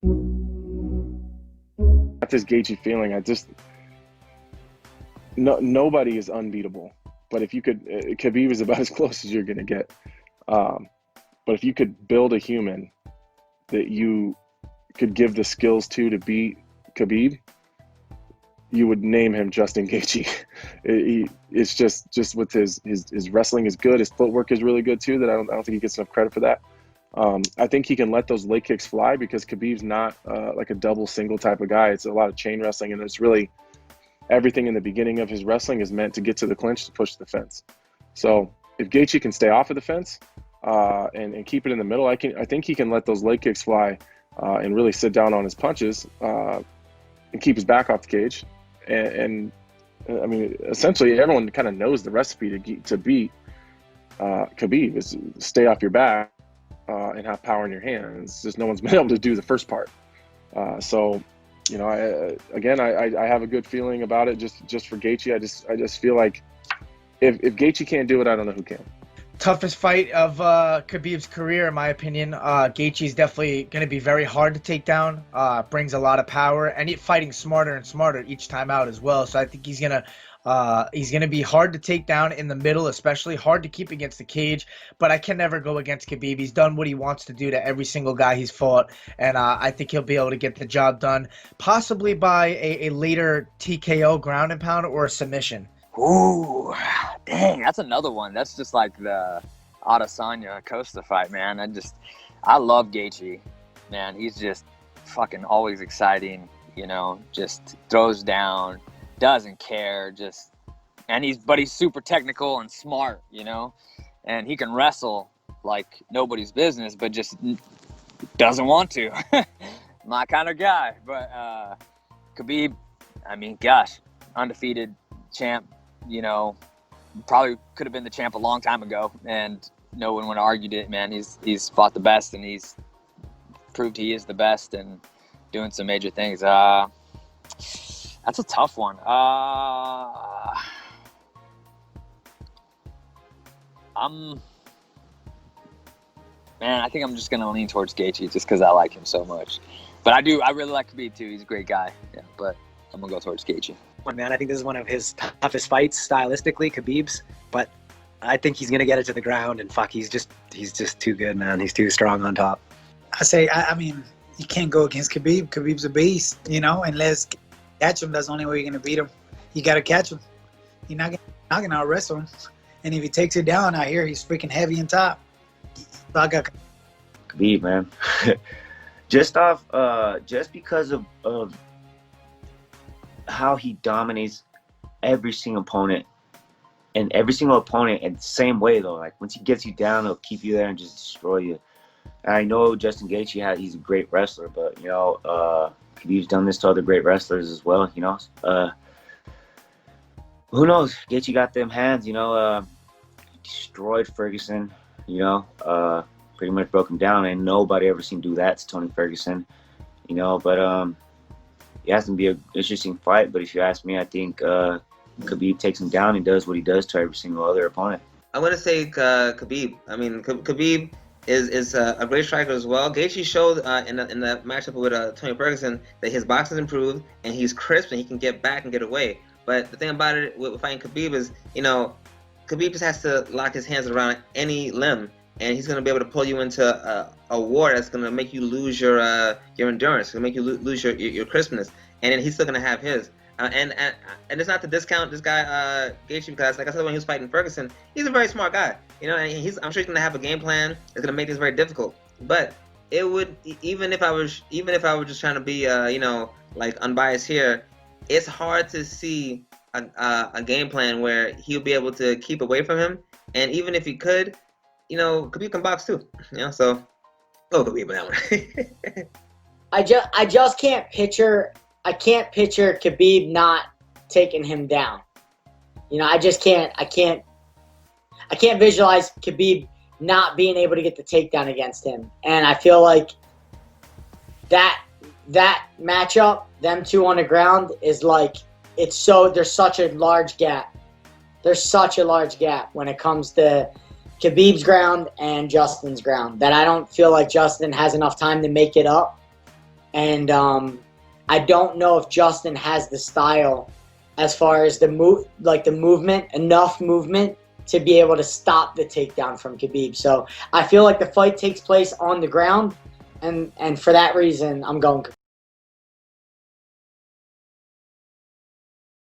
Got this Gaethje feeling. Nobody is unbeatable. But if you could, Khabib is about as close as you're gonna get. But if you could build a human that you could give the skills to beat Khabib, you would name him Justin Gaethje. It's just with his wrestling is good. His footwork is really good too. That I don't think he gets enough credit for that. I think he can let those leg kicks fly because Khabib's not like a double single type of guy. It's a lot of chain wrestling, and it's really everything in the beginning of his wrestling is meant to get to the clinch to push the fence. So if Gaethje can stay off of the fence and keep it in the middle, I think he can let those leg kicks fly and really sit down on his punches and keep his back off the cage. And I mean, essentially, everyone kind of knows the recipe to beat Khabib is stay off your back and have power in your hands. Just no one's been able to do the first part. So, you know, I have a good feeling about it just for Gaethje. I just feel like if Gaethje can't do it, I don't know who can. Toughest fight of Khabib's career, in my opinion. Gaethje's definitely going to be very hard to take down. Brings a lot of power, and he's fighting smarter and smarter each time out as well. So I think he's gonna be hard to take down in the middle, especially hard to keep against the cage. But I can never go against Khabib. He's done what he wants to do to every single guy he's fought, and I think he'll be able to get the job done, possibly by a later TKO ground and pound or a submission. Ooh, dang, that's another one. That's just like the Adesanya Costa fight, man. I love Gaethje, man. He's just fucking always exciting, you know, just throws down, doesn't care, but he's super technical and smart, you know, and he can wrestle like nobody's business, but just doesn't want to. My kind of guy. But Khabib, I mean, gosh, undefeated champ. You know, probably could have been the champ a long time ago, and no one would have argued it, man. He's fought the best, and he's proved he is the best, and doing some major things. That's a tough one. I think I'm just gonna lean towards Gaethje just because I like him so much. But I really like Khabib too. He's a great guy. Yeah, but I'm gonna go towards Gaethje. Man, I think this is one of his toughest fights stylistically, Khabib's, but I think he's gonna get it to the ground, and fuck, he's just too good, man. He's too strong on top. I mean, you can't go against Khabib. Khabib's a beast, you know, unless catch him. That's the only way you're gonna beat him. You gotta catch him. You're not gonna out wrestle him. And if he takes it down out here, he's freaking heavy on top. So I got Khabib, man. just because of how he dominates every single opponent, and every single opponent in the same way though. Like once he gets you down, he'll keep you there and just destroy you. And I know Justin Gaethje he's a great wrestler, but you know, Khabib's done this to other great wrestlers as well. You know, who knows? Gaethje got them hands. You know, destroyed Ferguson. You know, pretty much broke him down, and nobody ever seen do that to Tony Ferguson. You know, but it has to be an interesting fight, but if you ask me, I think Khabib takes him down and does what he does to every single other opponent. I'm going to say Khabib. I mean, Khabib is a great striker as well. Gaethje showed in the matchup with Tony Ferguson that his boxing's improved and he's crisp and he can get back and get away. But the thing about it with fighting Khabib is, you know, Khabib just has to lock his hands around any limb, and he's going to be able to pull you into a war that's going to make you lose your endurance. It's going to make you lose your crispness. And then he's still going to have his. And it's not to discount this guy, Gaethje, because like I said, when he was fighting Ferguson, he's a very smart guy. You know, and I'm sure he's going to have a game plan. It's going to make this very difficult. But it would, even if I was just trying to be, you know, like unbiased here, it's hard to see a game plan where he'll be able to keep away from him. And even if he could, you know, Khabib can box too. You know, so go Khabib with that one. I just can't picture Khabib not taking him down. You know, I can't visualize Khabib not being able to get the takedown against him. And I feel like that matchup, them two on the ground, is like, there's such a large gap. There's such a large gap when it comes to Khabib's ground and Justin's ground that I don't feel like Justin has enough time to make it up. and I don't know if Justin has the style as far as the movement, enough movement to be able to stop the takedown from Khabib. So I feel like the fight takes place on the ground, and for that reason, I'm going